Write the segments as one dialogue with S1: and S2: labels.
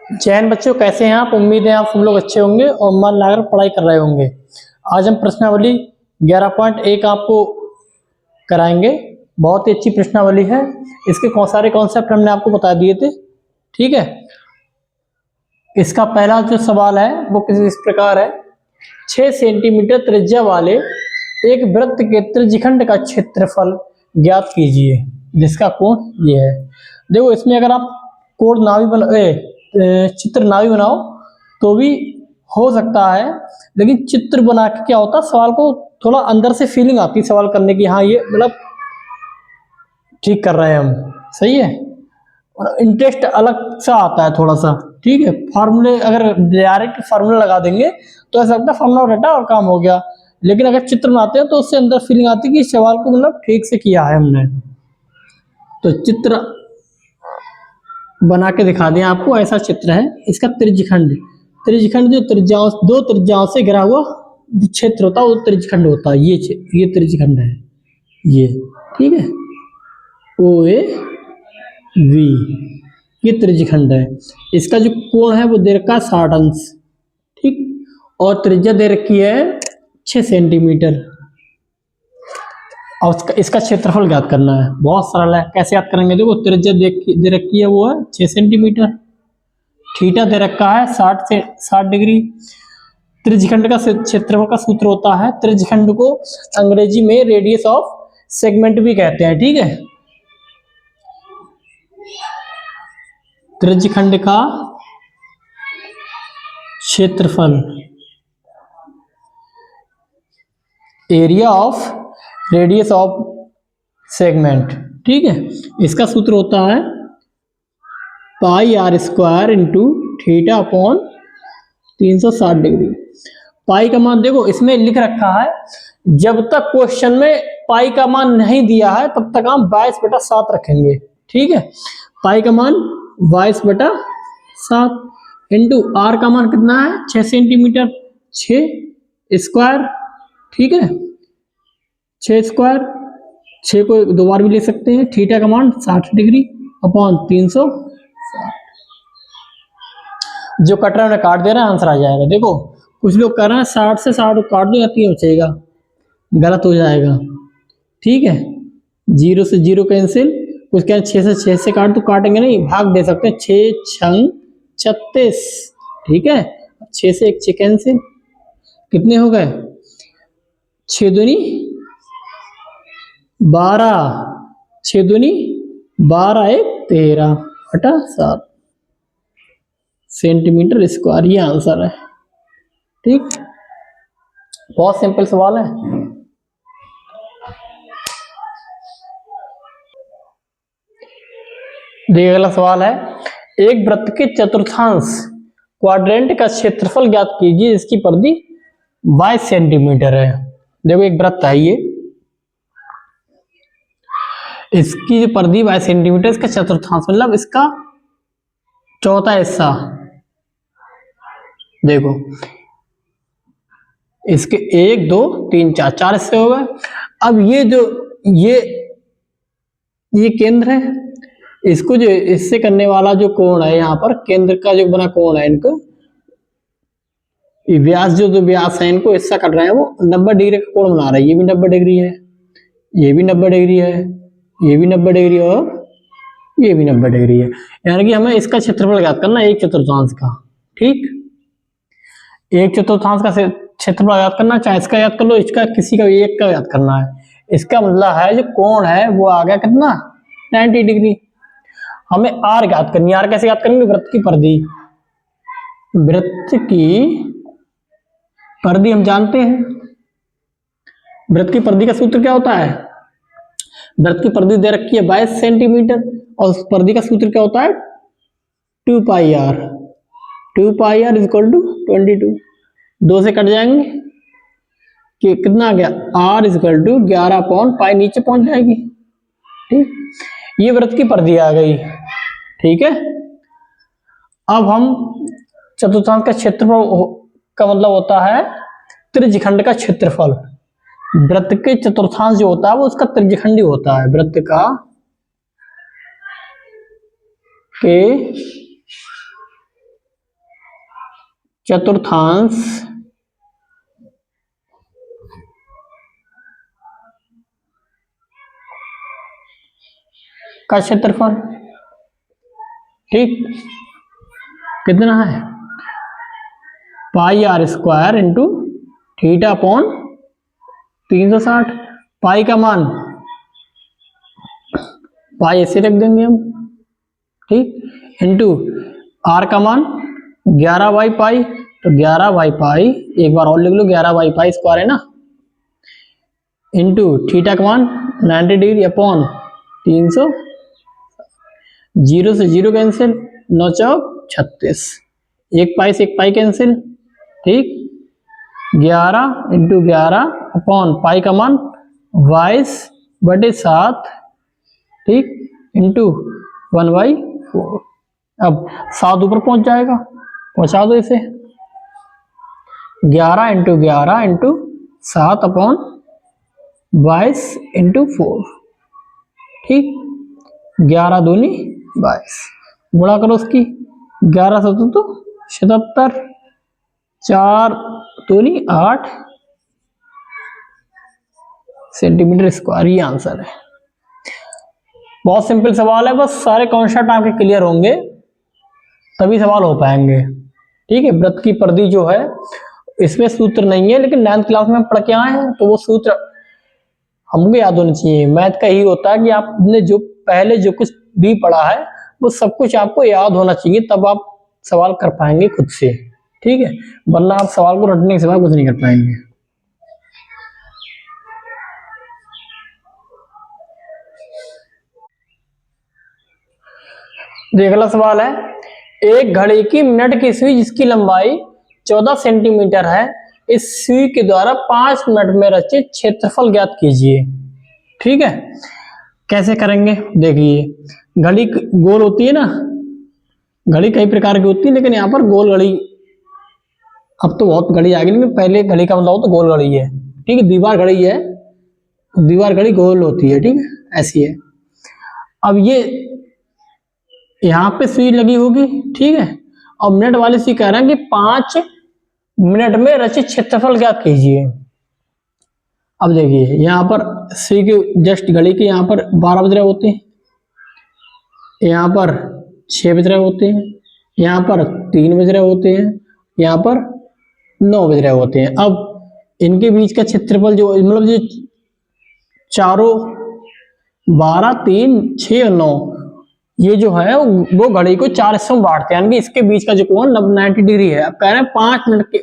S1: जैन बच्चों, कैसे हैं आप? उम्मीद है आप सब लोग अच्छे होंगे और मन लगाकर पढ़ाई कर रहे होंगे। आज हम प्रश्नावली 11.1 आपको कराएंगे। बहुत ही अच्छी प्रश्नावली है। इसके सारे कॉन्सेप्ट हमने आपको बता दिए थे। ठीक है, इसका पहला जो सवाल है वो कुछ इस प्रकार है। 6 सेंटीमीटर त्रिज्या वाले एक वृत्त के त्रिज्यखंड का क्षेत्रफल ज्ञात कीजिए जिसका कोण ये है। देखो, इसमें अगर आप कोण ना भी चित्र ना भी बनाओ तो भी हो सकता है, लेकिन चित्र बना के क्या होता है, सवाल को थोड़ा अंदर से फीलिंग आती है सवाल करने की, हाँ ये मतलब ठीक कर रहे हैं हम, सही है। और इंटरेस्ट अलग सा आता है थोड़ा सा। ठीक है, फार्मूले अगर डायरेक्ट फार्मूला लगा देंगे तो ऐसा लगता है फार्मूला रटा और काम हो गया, लेकिन अगर चित्र बनाते हैं तो उससे अंदर फीलिंग आती है कि सवाल को मतलब ठीक से किया है हमने। तो चित्र बना के दिखा दें आपको। ऐसा चित्र है, इसका त्रिज्यखंड जो त्रिज्याओं, दो त्रिज्याओं से घिरा हुआ क्षेत्र होता है वो त्रिज्यखंड होता है। ये त्रिज्यखंड है ये, ठीक है, ओ ए वी, ये त्रिज्यखंड है। इसका जो कोण है वो दे रखा है 60 अंश, ठीक, और त्रिज्या दे रखी है 6 सेंटीमीटर। और इसका क्षेत्रफल ज्ञात करना है। बहुत सरल है, कैसे याद करेंगे? देखो, त्रिज्या दे रखी है वो है 6 सेंटीमीटर, थीटा दे रखा है 60 डिग्री। त्रिज्यखंड का क्षेत्रफल का सूत्र होता है, त्रिज्यखंड को अंग्रेजी में रेडियस ऑफ सेगमेंट भी कहते हैं। ठीक है, त्रिज्यखंड का क्षेत्रफल, area of radius of segment, ठीक है, इसका सूत्र होता है pi R square into theta upon 360 degree. Pi का मान देखो इसमें लिख रखा है, जब तक क्वेश्चन में पाई का मान नहीं दिया है तब तक हम 22/7 रखेंगे। ठीक है, पाई का मान 22/7 इंटू आर का मान कितना है 6 सेंटीमीटर, 6 स्क्वायर, ठीक है, 6 स्क्वायर, 6 को 2 बार भी ले सकते हैं। थीटा का मान 60 डिग्री अपॉन 360, जो कट रहा है काट दे रहा है, आंसर आ जाएगा। देखो, कुछ लोग कर रहे हैं 60 से 60 काट दो या 3 बचेगा, गलत हो जाएगा। ठीक है, 0 से 0 कैंसिल, कुछ कह 6 से काट, तो काटेंगे नहीं, भाग दे सकते हैं, 6 छंग 36, ठीक है, 6 से 1 6 कैंसिल, कितने हो गए 6 दूनी 12, 6 दूनी 12 1 13 बटा 7 सेंटीमीटर स्क्वायर, ये आंसर है। ठीक, बहुत सिंपल सवाल है। देखिए, अगला सवाल है, एक वृत्त के चतुर्थांश क्वाड्रेंट का क्षेत्रफल ज्ञात कीजिए इसकी परिधि 22 सेंटीमीटर है। देखो, एक वृत्त है ये, इसकी जो परिधि 22 सेंटीमीटर, इसका चतुर्थांश मतलब इसका चौथा हिस्सा। देखो, इसके 1 2 3 4 हिस्से हो गए। अब ये जो ये केंद्र है, इसको जो इससे करने वाला जो कोण है, यहाँ पर केंद्र का जो बना कोण है, इनको व्यास जो व्यास है, इनको हिस्सा कर रहे हैं, वो 90 डिग्री का कोण बना रहा है। ये भी 90 डिग्री है, ये भी 90 डिग्री है, ये भी 90 डिग्री और ये भी 90 डिग्री है। यानी कि हमें इसका क्षेत्रफल ज्ञात करना है, 1/4 का। ठीक, 1/4 का क्षेत्रफल याद करना, चाहे इसका याद कर लो, इसका किसी का एक का याद करना है। इसका मतलब है जो कोण है वो आ गया कितना 90 डिग्री। हमें आर याद करनी है। आर कैसे याद करेंगे? वृत्त की परिधि, वृत्त की परिधि हम जानते हैं। वृत्त की परिधि का सूत्र क्या होता है? वृत्त की परिधि दे रखी है 22 सेंटीमीटर और उस परिधि का सूत्र क्या होता है 2 pi R. 2 pi R equal to 22, 2 से कट जाएंगे कि कितना आ गया R equal to 11 upon pi, नीचे पहुंच जाएगी। ठीक, ये वृत्त की परिधि आ गई। ठीक है, अब हम चतुर्थांश का क्षेत्रफल का मतलब होता है त्रिज्यखंड का क्षेत्रफल। वृत्त के चतुर्थांश जो होता है वो उसका त्रिज्यखंड ही होता है। वृत्त का के चतुर्थांश का क्षेत्रफल। ठीक, कितना है? Pi R square into theta upon 360। Pi का मान पाई ऐसे रख देंगे हम, ठीक, इंटू आर का मान 11 बाई पाई, तो 11 बाई पाई, एक बार और लिख लो, 11 बाई पाई स्क्वायर है ना, इंटू थीटा का मान 90 डिग्री अपॉन 300, 0 से 0 कैंसिल, 9 चौक 36, एक पाई से एक पाई कैंसिल, ठीक, 11 इंटू 11 अपॉन पाई का मान 22/7, ठीक, इंटू 1/4। अब 7 ऊपर पहुंच जाएगा, पहुंचा दो इसे, 11 इंटू 11 इंटू 7 अपॉन 22 इंटू 4, ठीक, 11 दूनी 22, गुणा करो उसकी, 11 7 तो 77, 4 दूनी 8 सेंटीमीटर स्क्वायर, ये आंसर है। बहुत सिंपल सवाल है, बस सारे कॉन्सेप्ट आपके क्लियर होंगे तभी सवाल हो पाएंगे। ठीक है, वृत्त की परिधि जो है इसमें सूत्र नहीं है, लेकिन 9th क्लास में पढ़ के आए हैं तो वो सूत्र हमको याद होना चाहिए। मैथ का ही होता है कि आपने जो पहले जो कुछ भी पढ़ा है वो सब कुछ आपको याद होना चाहिए, तब आप सवाल कर पाएंगे खुद से। ठीक है, वरना आप सवाल को रटने के सिवा कुछ नहीं कर पाएंगे। अगला सवाल है, एक घड़ी की मिनट की सुई जिसकी लंबाई 14 सेंटीमीटर है, इस सुई के द्वारा 5 मिनट में रचित क्षेत्रफल ज्ञात कीजिए। ठीक है, कैसे करेंगे? देखिए, घड़ी गोल होती है ना, घड़ी कई प्रकार की होती है, लेकिन यहाँ पर गोल घड़ी, अब तो बहुत घड़ी आ गई, लेकिन पहले घड़ी का मतलब तो गोल घड़ी है। ठीक है, दीवार घड़ी है, दीवार घड़ी गोल होती है, ठीक है, ऐसी है। अब ये यहाँ पे सुई लगी होगी, ठीक है, और मिनट वाली सुई कह रहे हैं कि 5 मिनट में रचित क्षेत्रफल ज्ञात कीजिए। अब देखिए, यहाँ पर सुई के जस्ट घड़ी के यहाँ पर 12 बज रहे होते हैं, यहाँ पर 6 बज रहे होते हैं, यहाँ पर 3 बज रहे होते हैं, यहाँ पर 9 बज रहे होते हैं। अब इनके बीच का क्षेत्रफल जो मतलब जो चारों 12, 3, 6 और 9, ये जो है वो घड़ी को 4 हिस्सों में बांटते हैं, यानी कि इसके बीच का जो कोण 90 डिग्री है। अब कह रहे हैं 5 मिनट के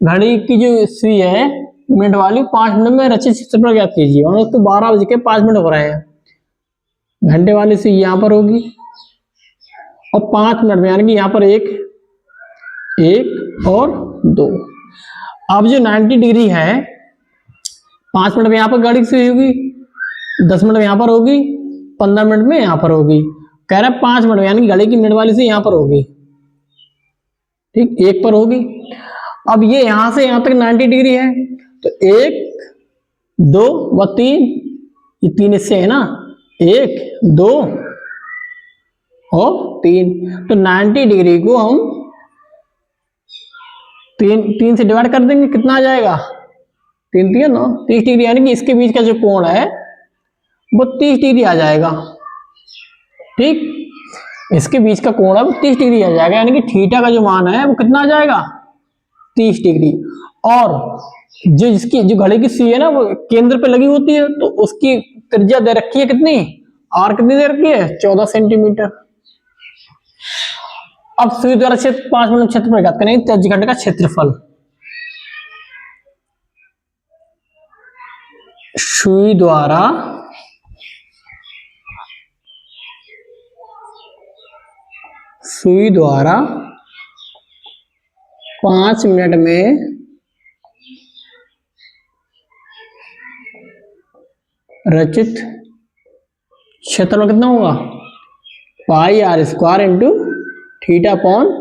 S1: घड़ी की जो सुई है मिनट वाली, 5 मिनट में रचित क्षेत्रफल ज्ञात कीजिए। और उसको 12:05 हो रहे हैं, घंटे वाली सुई यहाँ पर होगी और 5 मिनट में, यानी कि यहाँ पर 1 और 2। अब जो 90 डिग्री है, 5 मिनट में यहाँ पर घड़ी की सुई होगी, 10 मिनट में यहाँ पर होगी, 15 मिनट में यहाँ पर होगी। कह रहा है 5 मिनट में, यानी कि घड़ी की मिनट वाली से यहाँ पर होगी, ठीक, 1 पर होगी। अब ये यहां से यहां तक 90 डिग्री है, तो 1, 2 व 3, ये 3 हिस्से है ना, 1, 2 और 3, तो 90 डिग्री को हम 3 से डिवाइड कर देंगे, कितना आ जाएगा? 3 3 9, 30 डिग्री, यानी कि इसके बीच का जो कोण है वो 30 डिग्री आ जाएगा। ठीक, इसके बीच का कोण है वो 30 डिग्री आ जाएगा, यानी कि थीटा का जो मान है वो कितना आ जाएगा? 30 डिग्री। और जो जिसकी जो घड़ी की सुई है ना वो केंद्र पे लगी होती है, तो उसकी त्रिज्या दे रखी है कितनी, आर कितनी दे रखी है? 14 सेंटीमीटर। अब सुई द्वारा क्षेत्र 5 मिनट क्षेत्रफल ज्ञात करेंगे, त्याज्यखंड का क्षेत्रफल। सुई द्वारा सुई द्वारा 5 मिनट में रचित क्षेत्रफल कितना होगा? Pi R square into theta upon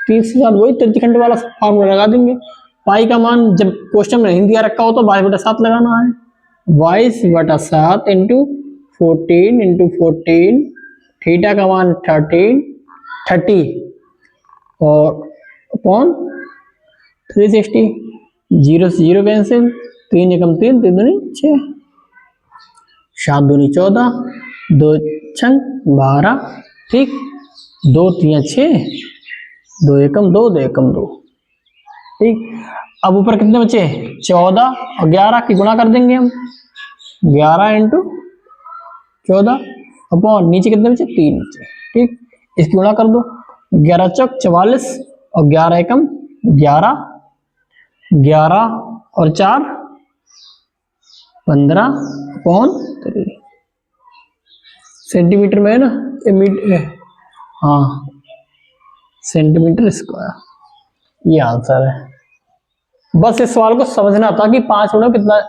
S1: 360, वही त्याज्यखंड वाला फॉर्मूला लगा देंगे। पाई का मान जब क्वेश्चन में नहीं दिया रखा हो तो 22/7 लगाना है, 22/7 इंटू 14 इंटू 14, थीटा का मान 30 और अपॉन 360, 0 से 0 कैंसिल, 3 एकम 3, 3 दूनी 6, 7 दूनी 14, 2 छंग 12, ठीक, 2 3 6, 2 एकम 2, 2 एकम 2, ठीक। अब ऊपर कितने बचे? 14 और 11 की गुणा कर देंगे हम, 11 इंटू 14 अपॉन नीचे कितने बचे? 3 बचे, ठीक। इसकी गुणा कर दो, 11 चौक 44 और 11 एकम 11, 11 और 4 15 अपॉन 3 सेंटीमीटर में है ना, हाँ सेंटीमीटर स्क्वायर, ये आंसर है। बस इस सवाल को समझना था कि 5 कोणों कितना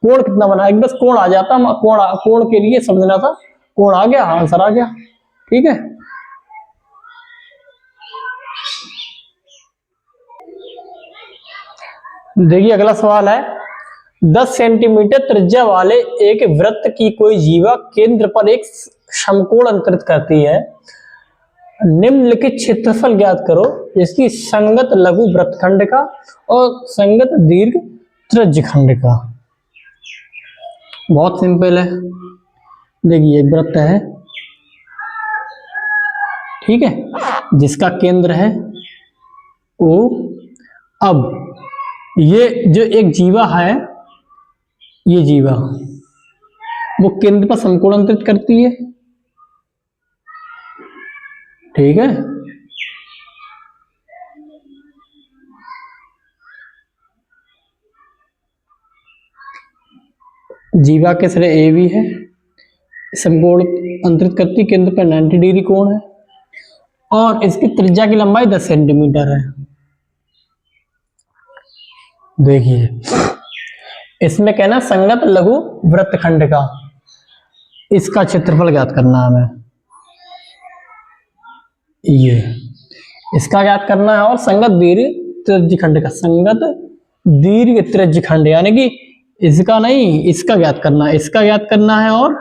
S1: कोण कितना बना, एक बस कोण आ जाता, कोण के लिए समझना था, कोण आ गया, आंसर आ गया, ठीक है। देखिए अगला सवाल है, 10 सेंटीमीटर त्रिज्या वाले एक वृत्त की कोई जीवा केंद्र पर एक समकोण अंतरित करती है, निम्नलिखित क्षेत्रफल ज्ञात करो जिसकी संगत लघु वृत्तखंड का और संगत दीर्घ त्रिज्यखंड का। बहुत सिंपल है, देखिए एक वृत्त है, ठीक है, जिसका केंद्र है O। अब ये जो एक जीवा है, ये जीवा वो केंद्र पर समकोण अंतरित करती है, ठीक है। जीवा के सिरे ए भी है, समकोण अंतरित करती, केंद्र पर 90 डिग्री कोण है और इसकी त्रिज्या की लंबाई 10 सेंटीमीटर है। देखिए इसमें कहना संगत लघु वृत्तखंड का, इसका क्षेत्रफल ज्ञात करना है हमें, ये इसका ज्ञात करना है, और संगत दीर्घ त्रिज्यखंड का, संगत दीर्घ त्रिज्यखंड यानी कि इसका नहीं, इसका ज्ञात करना है, इसका ज्ञात करना है और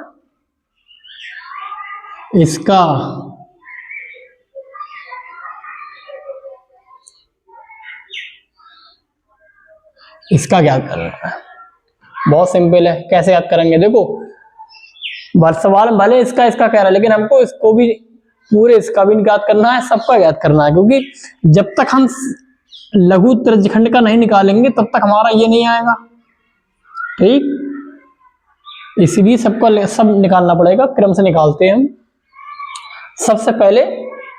S1: इसका, इसका ज्ञात करना है। बहुत सिंपल है, कैसे याद करेंगे? देखो सवाल भले इसका इसका कह रहा है, लेकिन हमको इसको भी पूरे इसका भी ज्ञात करना है, सबका ज्ञात करना है, क्योंकि जब तक हम लघु त्रिज्यखंड का नहीं निकालेंगे तब तक हमारा ये नहीं आएगा, ठीक। इसलिए सबका सब निकालना पड़ेगा, क्रम से निकालते हैं हम। सबसे पहले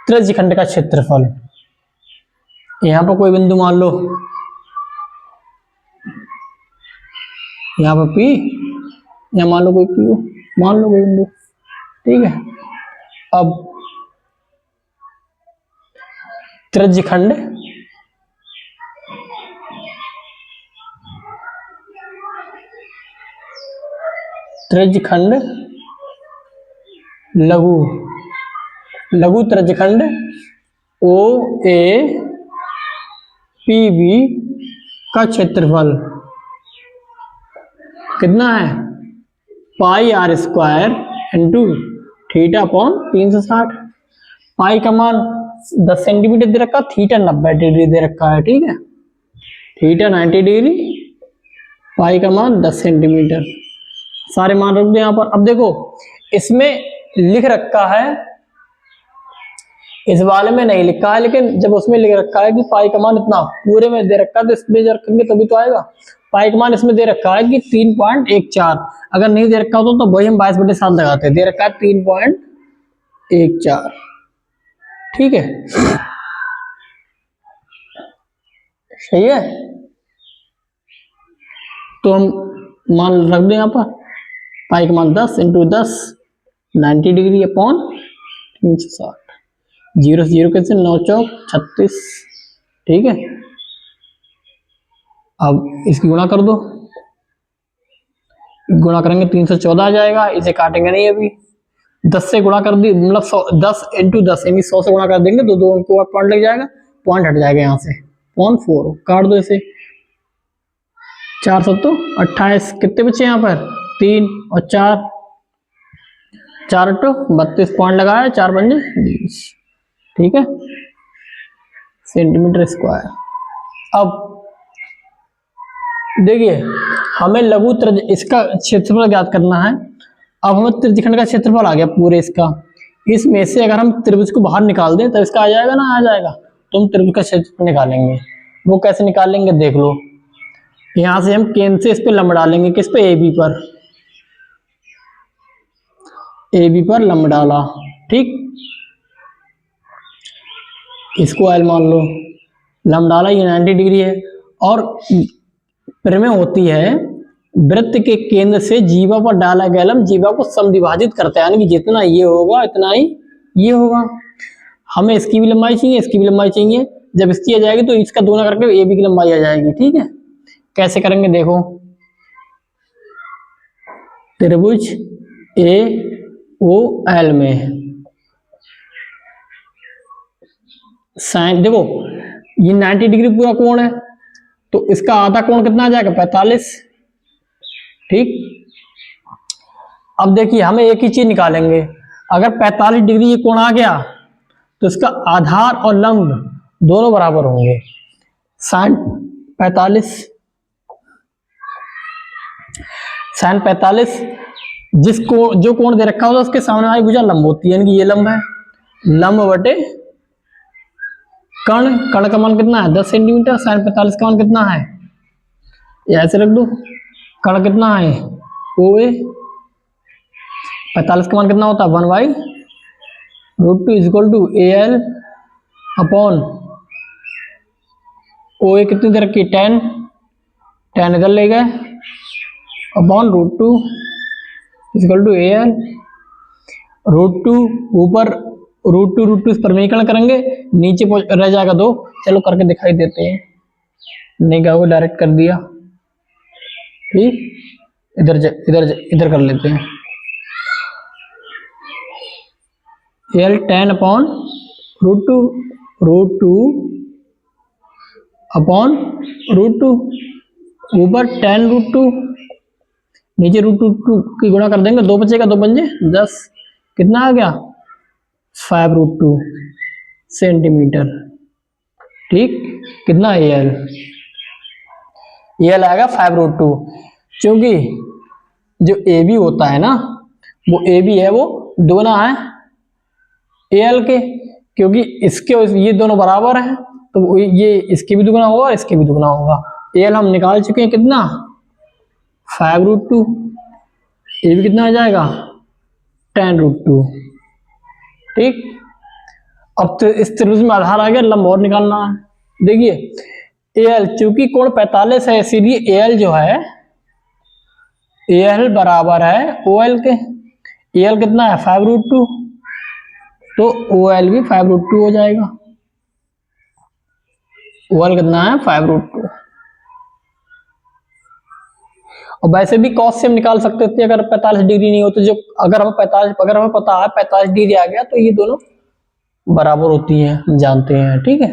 S1: त्रिज्यखंड का क्षेत्रफल, यहां पर कोई बिंदु मान लो, यहाँ पर P, यहाँ मान लो कोई Q, मान लो कोई बिंदु, ठीक है। अब त्रिज्यखंड त्रिज्यखंड लघु त्रिज्यखंड OAPB का क्षेत्रफल कितना है? Pi R square into theta upon 360। Pi का मान 10 सेंटीमीटर दे रखा, थीटा 90 डिग्री दे रखा है, ठीक है, थीटा 90 डिग्री, पाई का मान 10 सेंटीमीटर, सारे मान रख दो यहाँ पर। अब देखो इसमें लिख रखा है, इस वाले में नहीं लिखा है, लेकिन जब उसमें लिख रखा है कि पाई का मान इतना, पूरे में दे रखा है तो इसमें रखेंगे तभी तो आएगा। पाई का मान इसमें दे रखा है कि 3.14, अगर नहीं दे रखा होता तो वही हम 22/7 लगाते हैं, दे रखा है 3.14, ठीक है, सही है। तो हम मान रख दें यहाँ पर, पाई का मान 10 इंटू 10 90 डिग्री अपॉन 360, 0 से 0 कैसे, 9 चौक 36, ठीक है। अब इसकी गुणा कर दो, गुणा करेंगे 314 आ जाएगा, इसे काटेंगे नहीं अभी, 10 से गुणा कर दी, मतलब 10 इंटू 10 यानी 100 से गुणा कर देंगे तो 2 अंक का पॉइंट लग जाएगा, पॉइंट हट जाएगा यहाँ से, 0.4 काट दो इसे, 4 7 28, कितने बचे यहाँ पर 3 और 4, 4 8 32 पॉइंट लगाया, 4 5 20, ठीक है, सेंटीमीटर स्क्वायर। अब देखिए हमें लघु त्रिज्य इसका क्षेत्रफल ज्ञात करना है। अब हमें त्रिज्यखंड का क्षेत्रफल आ गया पूरे इसका, इसमें से अगर हम त्रिभुज को बाहर निकाल दें तो इसका आ जाएगा ना, आ जाएगा। तो हम त्रिभुज का क्षेत्रफल निकालेंगे, वो कैसे निकालेंगे देख लो। यहां से हम केंद्र से इस पे लंब डालेंगे, किस पे, ए बी पर, ए बी पर लंब डाला, ठीक। इसको एल मान लो, लंब डाला, ये 90 डिग्री है। और प्रमेय होती है वृत्त के केंद्र से जीवा पर डाला गया लंब जीवा को समद्विभाजित करता है, यानी कि जितना ये होगा इतना ही ये होगा। हमें इसकी भी लंबाई चाहिए, इसकी भी लंबाई चाहिए। जब इसकी आ जाएगी तो इसका दोना करके ए बी की लंबाई आ जाएगी, ठीक है। कैसे करेंगे देखो, त्रिभुज ए ओ एल में साइन, देखो ये 90 डिग्री पूरा कोण है, तो इसका आधा कोण कितना आ जाएगा, 45, ठीक। अब देखिए हमें एक ही चीज निकालेंगे, अगर 45 डिग्री ये कोण आ गया तो इसका आधार और लंब दोनों बराबर होंगे। साइन 45, साइन 45 जिसको जो कोण दे रखा होता है उसके सामने वाली भुजा लंब होती है, यानी कि ये लंब है, लंब बटे कर्ण, कर्ण का मान कितना है 10 सेंटीमीटर, साइन 45 का मान कितना है, ये ऐसे रख दो, कर्ण कितना है ओ ए, 45 का मान कितना होता है 1/√2 equal to A L upon O A कितनी दे रखी 10, 10 इधर ले गए upon √2 equal to A L, √2 ऊपर √2 इस परमीकरण करेंगे, नीचे रह जाएगा 2, चलो करके दिखाई देते हैं, नहीं कहा वो डायरेक्ट कर दिया, ठीक। इधर कर लेते हैं, एल 10 अपॉन √2 अपॉन √2 ऊपर 10√2 नीचे √2 की गुणा कर देंगे, 2 बचेगा, 2 पंजे 10, कितना आ गया 5√2 सेंटीमीटर, ठीक। कितना एल, एल आएगा 5√2, क्योंकि जो ए बी होता है ना, वो ए बी है वो दोना है एल के, क्योंकि इसके ये दोनों बराबर हैं तो ये इसके भी दुगना होगा और इसके भी दुगना होगा। एल हम निकाल चुके हैं कितना 5√2, ए भी कितना आ जाएगा 10√2, ठीक। अब तो इस त्रिभुज में आधार आ गया, लंब और निकालना है। देखिए एल चूंकि कोण 45 है, इसीलिए एल जो है एल बराबर है ओ एल के, एल कितना है 5√2, तो ओ एल भी 5√2 हो जाएगा, ओ एल कितना है 5√2। और वैसे भी कॉस से हम निकाल सकते थे अगर 45 डिग्री नहीं हो तो, जो अगर हमें पता है 45 डिग्री आ गया तो ये दोनों बराबर होती हैं, हम जानते हैं, ठीक है,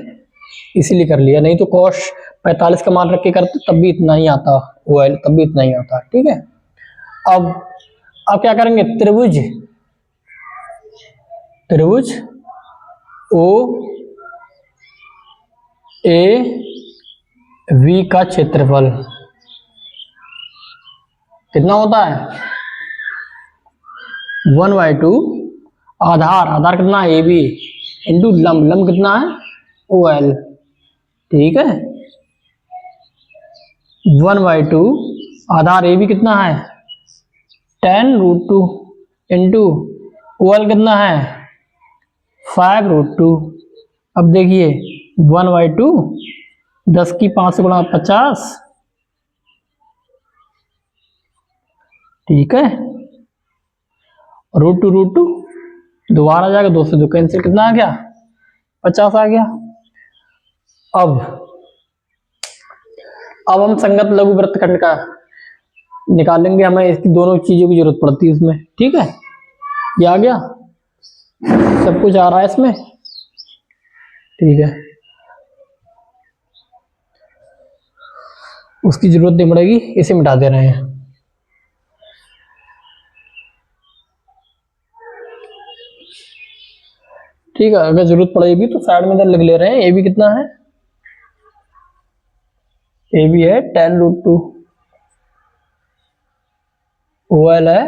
S1: इसीलिए कर लिया, नहीं तो कॉस 45 का मान रख के करते तब भी इतना ही आता, ओ एल तब भी इतना ही आता, ठीक है। अब क्या करेंगे, त्रिभुज ओ ए वी का क्षेत्रफल कितना होता है 1/2 आधार कितना है ए बी इंटू लंब कितना है ओ एल, ठीक है। 1/2 आधार ए बी कितना है 10√2 इंटू ओ एल कितना है 5√2। अब देखिए 1/2 10 की 5 से गुणा 50, ठीक है, √2 दोबारा आ जाएगा, 2 से 2 कैंसिल, कितना आ गया 50 आ गया। अब हम संगत लघु वृत्तखंड का निकालेंगे, हमें इसकी दोनों चीजों की जरूरत पड़ती है इसमें, ठीक है। ये आ गया, सब कुछ आ रहा है इसमें, ठीक है, उसकी जरूरत नहीं पड़ेगी, इसे मिटा दे रहे हैं। ठीक है, अगर जरूरत पड़ेगी तो साइड में इधर लिख ले रहे हैं, ये भी कितना है ए भी है 10√2, OL है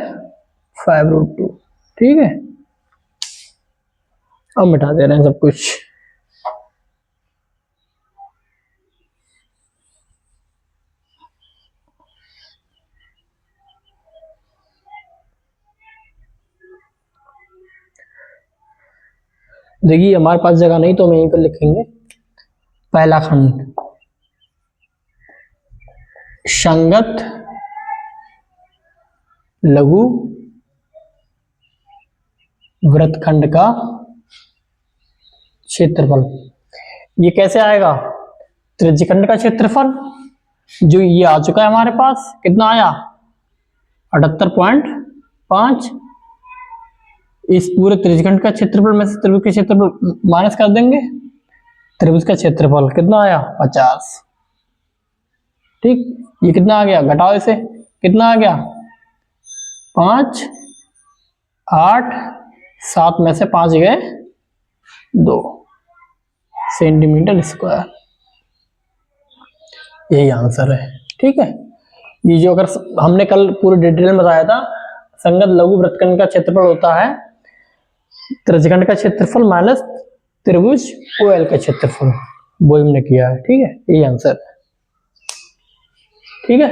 S1: 5√2। ठीक है, अब मिटा दे रहे हैं सब कुछ। देखिए हमारे पास जगह नहीं तो हम यहीं पर लिखेंगे। पहला खंड, संगत लघु वृत्तखंड का क्षेत्रफल। ये कैसे आएगा? त्रिज्यखंड का क्षेत्रफल जो ये आ चुका है हमारे पास, कितना आया 78.5। इस पूरे त्रिज्यखंड का क्षेत्रफल में से त्रिभुज के क्षेत्रफल माइनस कर देंगे, त्रिभुज का क्षेत्रफल कितना आया 50। ठीक, ये कितना आ गया, घटाओ इसे, कितना आ गया 5, 8, 7 में से 5 गए 2 सेंटीमीटर स्क्वायर। यही आंसर है। ठीक है, ये जो अगर हमने कल पूरे डिटेल में बताया था, संगत लघु वृत्तखंड का क्षेत्रफल होता है त्रिज्यखंड का क्षेत्रफल माइनस त्रिभुज OL का क्षेत्रफल, वो हमने किया है। ठीक है, यही आंसर है। ठीक है,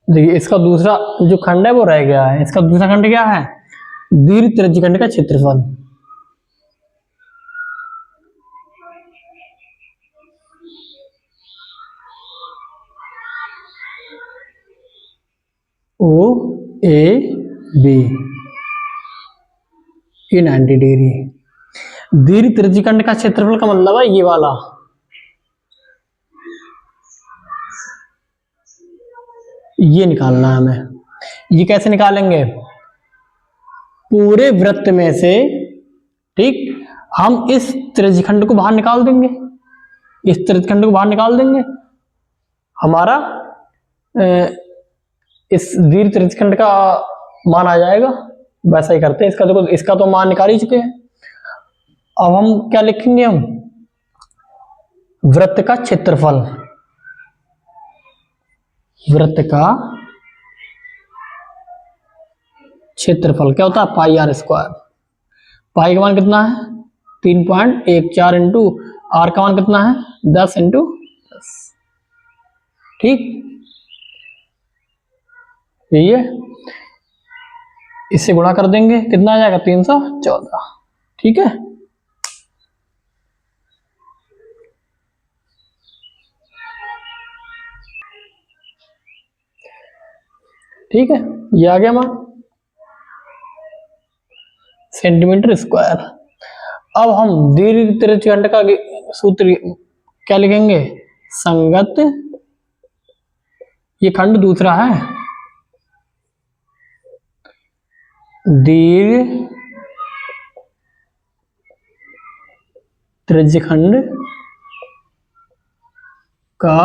S1: देखिए इसका दूसरा जो खंड है वो रह गया है। इसका दूसरा खंड क्या है? दीर्घ त्रिज्यखंड का क्षेत्रफल। OAB ये 90 डिग्री। दीर्घ त्रिज्यखंड का क्षेत्रफल का मतलब है ये वाला, ये निकालना है हमें। ये कैसे निकालेंगे? पूरे वृत्त में से, ठीक, हम इस त्रिज्यखंड को बाहर निकाल देंगे, इस त्रिज्यखंड को बाहर निकाल देंगे, हमारा इस दीर्घ त्रिज्यखंड का मान आ जाएगा। वैसा ही करते हैं। इसका देखो, इसका तो मान निकाल ही चुके हैं। अब हम क्या लिखेंगे? हम वृत्त का क्षेत्रफल, वृत्त का क्षेत्रफल क्या होता है? Pi R square. पाई का मान कितना है? 3.14 इंटू आर का मान कितना है? 10 इंटू 10। ठीक, यही है। इससे गुणा कर देंगे, कितना आ जाएगा? 314। ठीक है, ठीक है, ये आ गया मान सेंटीमीटर स्क्वायर। अब हम दीर्घ त्रिज्यखंड का सूत्र क्या लिखेंगे? संगत, ये खंड दूसरा है, दीर्घ त्रिज्यखंड का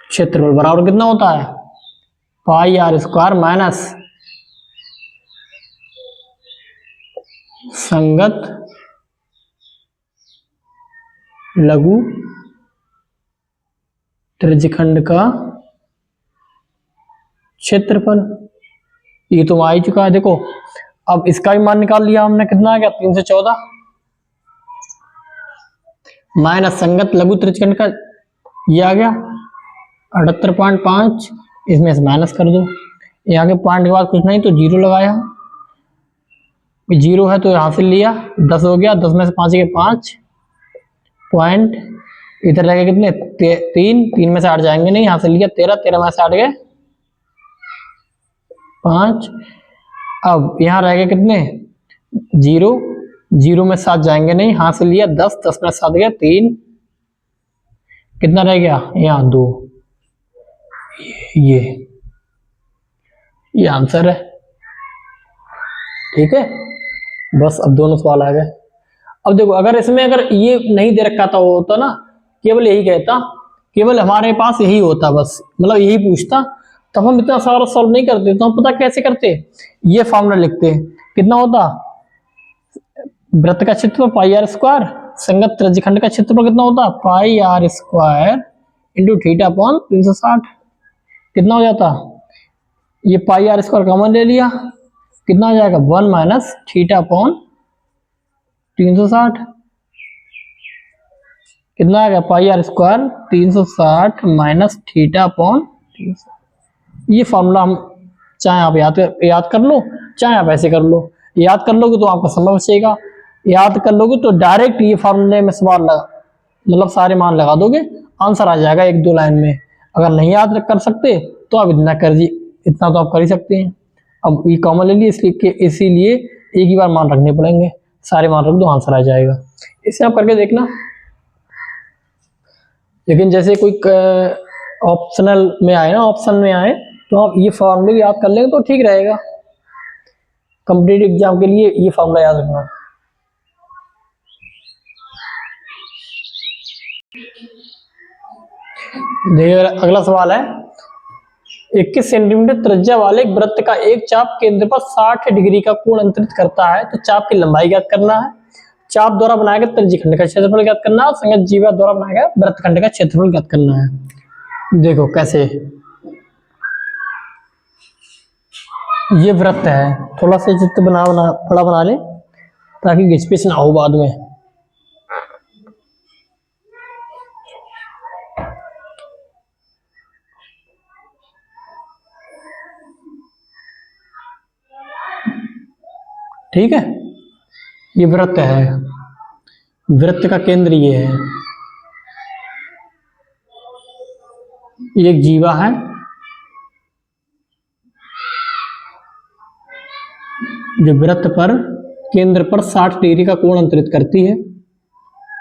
S1: क्षेत्रफल बराबर कितना होता है? पाई आर स्क्वायर माइनस संगत लघु त्रिज्यखंड का क्षेत्रफल। ये तो आ ही चुका है। देखो, अब इसका भी मान निकाल लिया हमने, कितना आ गया? 314 माइनस संगत लघु त्रिज्यखंड का ये आ गया 78.5। इसमें से माइनस कर दो, यहाँ के पॉइंट के बाद कुछ नहीं तो जीरो लगाया, जीरो है तो यहां से लिया, 10 हो गया, 10 में से 5 के 5 पॉइंट, इधर लगे कितने? 3, 3 में से 8 जाएंगे नहीं, यहां से लिया 13, 13 में से 8 गए 5। अब यहां रह गए कितने? 0, 0 में 7 जाएंगे नहीं, यहां से लिया 10, 10 में 7 गया 3, कितना रह गया? यहाँ 2। ये आंसर है। ठीक है, बस अब दोनों सवाल आ गए। अब देखो, अगर इसमें अगर ये नहीं दे रखा था, वो होता ना केवल यही कहता, केवल हमारे पास यही होता, बस मतलब यही पूछता, तो हम इतना सारा सॉल्व नहीं करते। तो हम पता कैसे करते? ये फॉर्मूला लिखते, कितना होता, वृत्त का क्षेत्रफल पाई आर स्क्वायर, संगत त्रिज्यखंड का क्षेत्रफल कितना होता, pi R square into theta upon 360। कितना हो जाता, ये पाई आर स्क्वायर कॉमन ले लिया, कितना हो जाएगा 1 माइनस थीटा अपॉन 360। कितना आ गया, pi R square 360 minus theta upon 360। ये फॉर्मूला हम चाहे आप याद कर लो, चाहे आप ऐसे कर लो। याद कर लोगे तो आपका समय बचेगा, याद कर लोगे तो डायरेक्ट ये फॉर्मूले में सवाल लगा, मतलब सारे मान लगा दोगे, आंसर आ जाएगा 1-2 लाइन में। अगर नहीं याद कर सकते तो आप इतना कर दीजिए, इतना तो आप कर ही सकते हैं। अब ये कॉमन ले लिए, इसीलिए एक ही बार मान रखने पड़ेंगे, सारे मान रख दो आंसर आ जाएगा। इसे आप करके देखना। लेकिन जैसे कोई ऑप्शनल में आए ना, ऑप्शन में आए तो आप ये फॉर्मूले याद कर लेंगे तो ठीक रहेगा। कॉम्पिटिटिव एग्जाम के लिए ये फॉर्मूला याद रखना। देखिए अगला सवाल है, 21 सेंटीमीटर त्रिज्या वाले एक वृत्त का एक चाप केंद्र पर 60 डिग्री का कोण अंतरित करता है, तो चाप की लंबाई ज्ञात करना है, चाप द्वारा बनाया गया त्रिज्यखंड का क्षेत्रफल ज्ञात करना है, और संगत जीवा द्वारा बनाया गया वृत्तखंड का क्षेत्रफल ज्ञात करना है। देखो कैसे, ये वृत्त है, थोड़ा सा चित्र बड़ा बना ले ताकि घिसपिच ना हो बाद में। ठीक है, ये वृत्त है, वृत्त का केंद्र ये है, ये एक जीवा है, जो वृत्त पर केंद्र पर 60 डिग्री का कोण अंतरित करती है,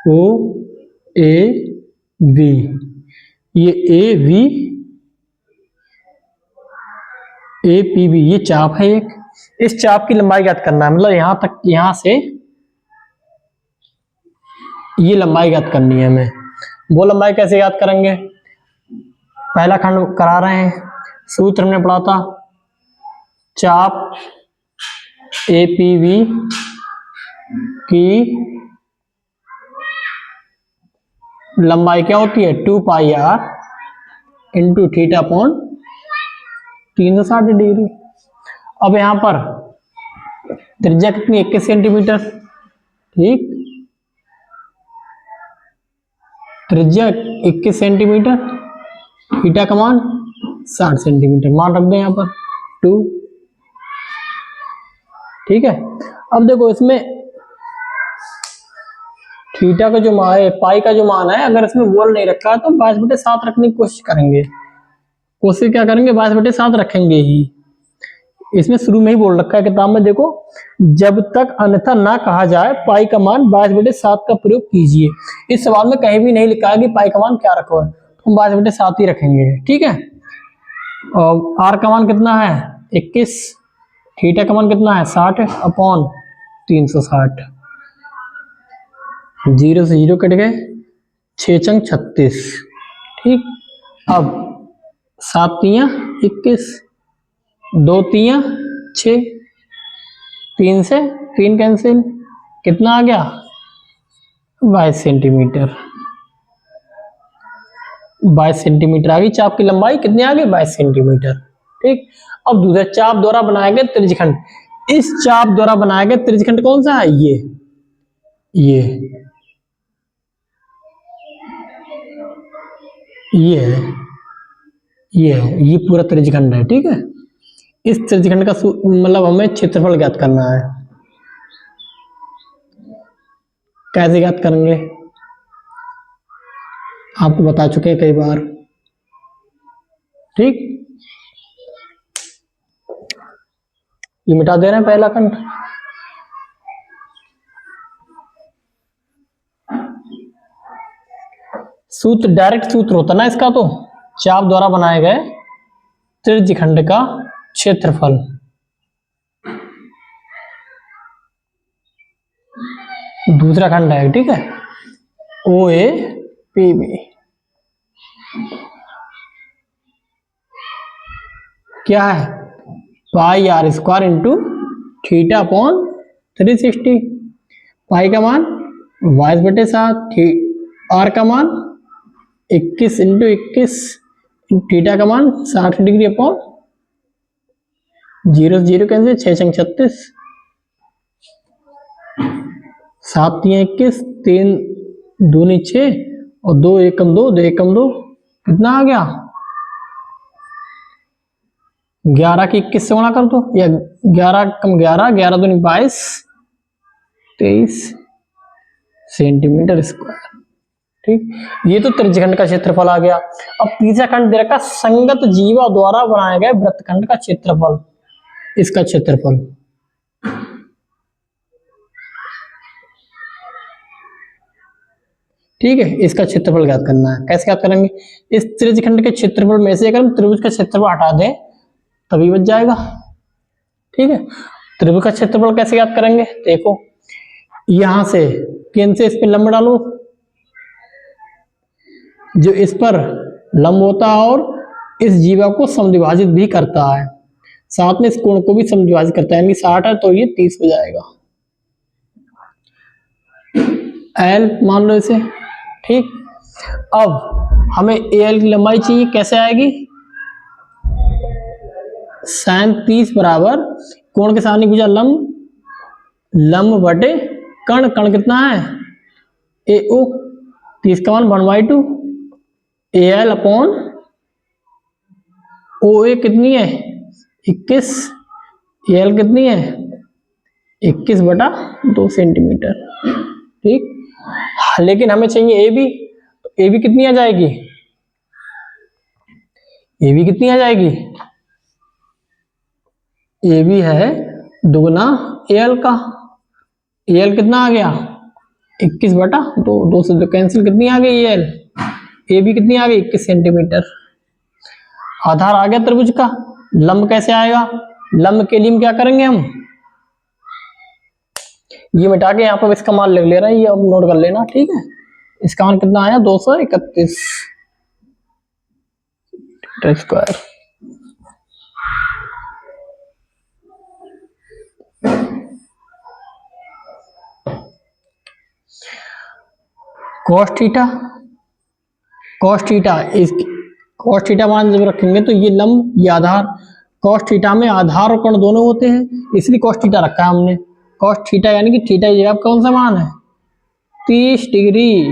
S1: ओ ए बी। ये A B A P B ये चाप है एक, इस चाप की लंबाई ज्ञात करना है, मतलब यहां तक, यहां से ये लंबाई ज्ञात करनी है हमें। वो लंबाई कैसे याद करेंगे, पहला खंड करा रहे हैं, सूत्र हमने पढ़ा था, चाप ए पी बी की लंबाई क्या होती है, 2 pi R into theta upon 360 degree. अब यहां पर त्रिज्या कितनी, 21 सेंटीमीटर, ठीक, त्रिज्या 21 सेंटीमीटर, थीटा का मान 60 सेंटीमीटर, मान रख दें यहाँ पर 2। ठीक है, अब देखो इसमें थीटा का जो मान है, पाई का जो मान है, अगर इसमें वोल्ट नहीं रखा है तो 22/7 रखने की कोशिश करेंगे, कोशिश क्या करेंगे, 22/7 रखेंगे ही। इसमें शुरू में ही बोल रखा है किताब में, देखो जब तक अन्यथा ना कहा जाए पाई का मान 22/7 का प्रयोग कीजिए। इस सवाल में कहीं भी नहीं लिखा है कि पाई का मान क्या रखो है, तो हम 22/7 ही रखेंगे। ठीक है, और आर का मान कितना है 21, थीटा का मान कितना है 60 अपॉन 360, 0 से 0 कट गए, 6 चंग 36। ठीक, अब 7 तियां 21, 2 तियां 6, 3 से 3 कैंसिल, कितना आ गया 22 सेंटीमीटर। 22 सेंटीमीटर आ गई चाप की लंबाई, कितनी आ गई 22 सेंटीमीटर। ठीक, अब दूसरा चाप द्वारा बनाया गया त्रिज्यखंड, इस चाप द्वारा बनाया गया त्रिज्यखंड कौन सा है, ये है, ये पूरा त्रिज्यखंड है। ठीक है, इस त्रिज्यखंड का मतलब हमें क्षेत्रफल ज्ञात करना है। कैसे ज्ञात करेंगे, आपको बता चुके हैं कई बार। ठीक, ये मिटा दे रहे हैं पहला खंड, सूत्र डायरेक्ट सूत्र होता ना इसका, तो चाप द्वारा बनाए गए त्रिज्यखंड का क्षेत्रफल, दूसरा खंड है। ठीक है, ओ ए पी बी क्या है, pi R square into theta upon 360, pi का मान 22/7, आर का मान 21 इंटू 21, थीटा का मान 60 डिग्री अपॉन 0 0 कैंसिल, 6 छंग 36, 7 3 21, 3 दूनी 6 और 2 एकम 2, 2 एकम 2, कितना आ गया 11 की 21 से गुणा कर दो, या 11 कम 11, 11 दूनी 22, 23 सेंटीमीटर स्क्वायर। ठीक, ये तो त्रिज्यखंड का क्षेत्रफल आ गया। अब तीसरा खंड दे रखा संगत जीवा द्वारा बनाए गए वृत्तखंड का क्षेत्रफल, इसका क्षेत्रफल। ठीक है, इसका क्षेत्रफल ज्ञात करना है। कैसे ज्ञात करेंगे? इस त्रिज्यखंड के क्षेत्रफल में से अगर हम त्रिभुज का क्षेत्रफल हटा दें तभी बच जाएगा। ठीक है, त्रिभुज का क्षेत्रफल कैसे ज्ञात करेंगे? देखो, यहां से केंद्र से इस पर लंब डालो, जो इस पर लंब होता है और इस जीवा को समद्विभाजित भी करता है, साथ में इस कोण को भी समद्विभाजित करता है, यानी 60 है तो ये 30 हो जाएगा। एल मान लो इसे। ठीक, अब हमें एल की लंबाई चाहिए, कैसे आएगी? sin 30 बराबर कोण के सामने भुजा लंब, लंब बटे कर्ण, कर्ण कितना है ए ओ, 30 का मान 1/2, एल अपॉन ओ ए कितनी है 21, एल कितनी है 21/2 सेंटीमीटर। ठीक, लेकिन हमें चाहिए ए बी, तो ए बी कितनी आ जाएगी? ए बी कितनी आ जाएगी? ए बी है दुगना एल का, एल कितना आ गया 21/2, 2 से 2 कैंसिल, कितनी आ गई एल? ए बी कितनी आ गई 21 सेंटीमीटर। आधार आ गया त्रिभुज का। लंब कैसे आएगा? लंब के लिए क्या करेंगे हम? ये मिटा के यहाँ पर इसका मान लिख ले रहे हैं, ये अब नोट कर लेना। ठीक है, इसका मान कितना आया 231 square. cos theta, cos theta, इस cos थीटा मान जब रखेंगे तो ये लंब, ये आधार। cos थीटा में आधार और कोण दोनों होते हैं, इसलिए cos थीटा रखा है हमने। cos थीटा यानी कि थीटा की जगह कौन सा मान है 30 डिग्री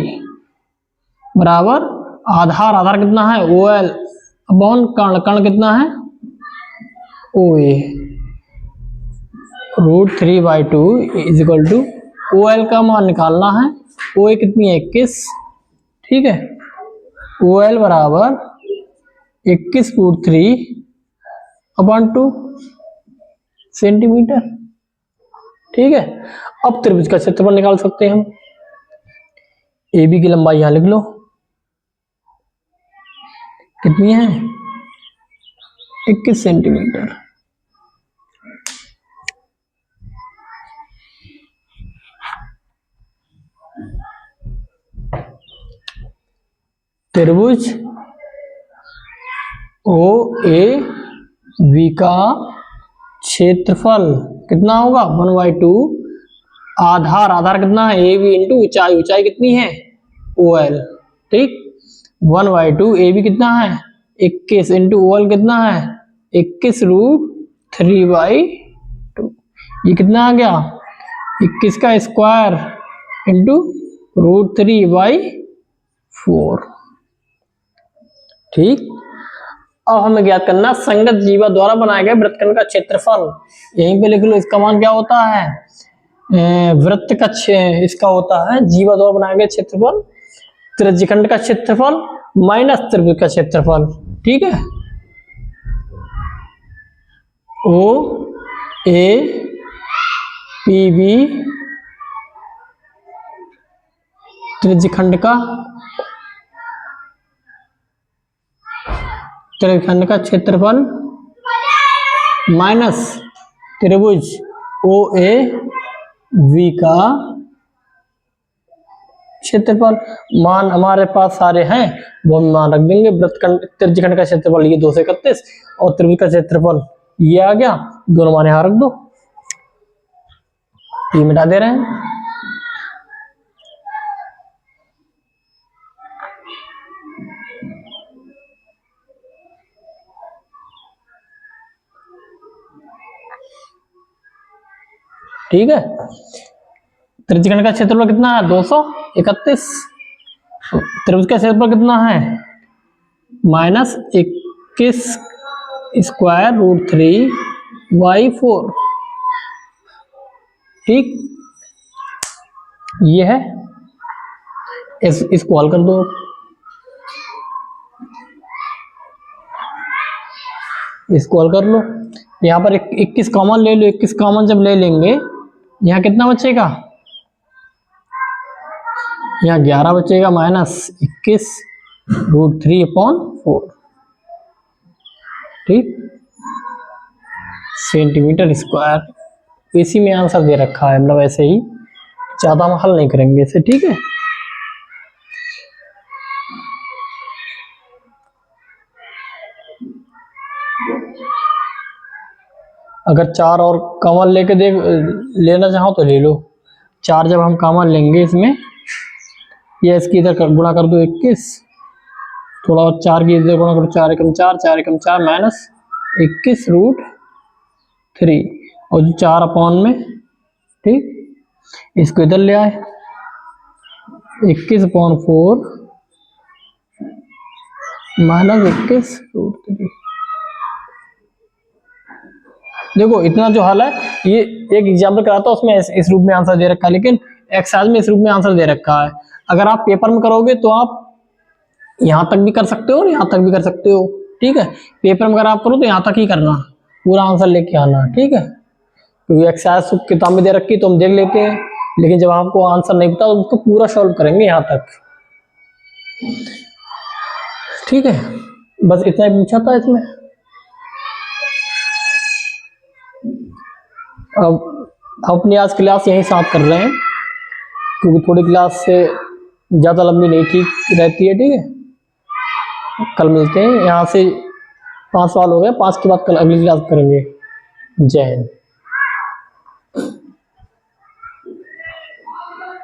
S1: बराबर आधार, आधार कितना है ओ एल अपॉन कर्ण, कर्ण कितना है O A, √3/2 is equal to O L का मान निकालना है, ओ ए कितनी है 21। ठीक है, ओ एल बराबर 21√3/2 सेंटीमीटर। ठीक है, अब त्रिभुज का क्षेत्रफल निकाल सकते हैं हम। ए बी की लंबाई यहां लिख लो, कितनी है 21 सेंटीमीटर। त्रिभुज ओ ए बी का क्षेत्रफल कितना होगा 1/2 आधार, आधार कितना है ए बी इंटू ऊंचाई, ऊंचाई कितनी है ओ एल। ठीक, 1/2 ए बी कितना है 21 इंटू ओ एल कितना है 21√3/2, ये कितना आ गया 21 का स्क्वायर इंटू √3/4। ठीक, अब हमें ज्ञात करना संगत जीवा द्वारा बनाए गए वृत्तखंड का क्षेत्रफल। यहीं पे लिख लो, इसका मान क्या होता है वृत्त का इसका होता है जीवा द्वारा बनाए गए क्षेत्रफल, त्रिज्यखंड का क्षेत्रफल माइनस त्रिभुज का क्षेत्रफल। ठीक है, ओ ए पी बी त्रिज्यखंड का क्षेत्रफल माइनस त्रिभुज ओ ए वी का क्षेत्रफल। मान हमारे पास सारे हैं, वो हम मान रख देंगे। वृत्तखंड त्रिज्यखंड का क्षेत्रफल ये 231 और त्रिभुज का क्षेत्रफल ये आ गया, दोनों मान यहां रख दो। ये मिटा दे रहे हैं। ठीक है, त्रिज्यखंड का क्षेत्रफल कितना है? 231। त्रिभुज का क्षेत्रफल कितना है? -21 स्क्वायर रूट 3/4। ठीक, ये है। इसको हल कर दो। इसको हल कर लो। यहाँ पर 21 कॉमन ले लो। 21 कॉमन जब ले लेंगे, यहाँ कितना बचेगा? यहाँ 11 बचेगा, -21 रूट 3/4। ठीक, सेंटीमीटर स्क्वायर। इसी में आंसर दे रखा है, मतलब ऐसे ही, ज्यादा हम हल नहीं करेंगे इसे। ठीक है, अगर 4 और कॉमन लेके लेना चाहो तो ले लो। 4 जब हम कॉमन लेंगे इसमें, ये इसकी इधर गुणा कर दो 21, थोड़ा और 4 की इधर गुणा करो, 4 एकम 4, 4 एकम 4, -21 रूट 3, और जो 4 में, ठीक, इसको इधर ले आए, 21/4 -21 रूट 3। देखो इतना जो हल है, ये एक एग्जाम्पल कराता हूं, उसमें इस रूप में आंसर दे रखा है, लेकिन एक्सरसाइज में इस रूप में आंसर दे रखा है। अगर आप पेपर में करोगे तो आप यहां तक भी कर सकते हो और यहां तक भी कर सकते हो। ठीक है, पेपर में अगर आप करो तो यहां तक ही करना, पूरा आंसर लेके आना। ठीक है, क्योंकि एक्सरसाइज किताब में दे रखी तो हम देख लेते हैं, लेकिन जब आपको आंसर नहीं पता तो उसको पूरा सॉल्व करेंगे यहां तक। ठीक है, बस इतना ही पूछा था इसमें। अब अपनी आज क्लास यहीं समाप्त कर रहे हैं, क्योंकि थोड़ी क्लास से ज़्यादा लंबी नहीं ठीक रहती है। ठीक है, कल मिलते हैं। यहाँ से 5 सवाल हो गए, 5 के बाद कल अगली क्लास करेंगे। जय हिंद।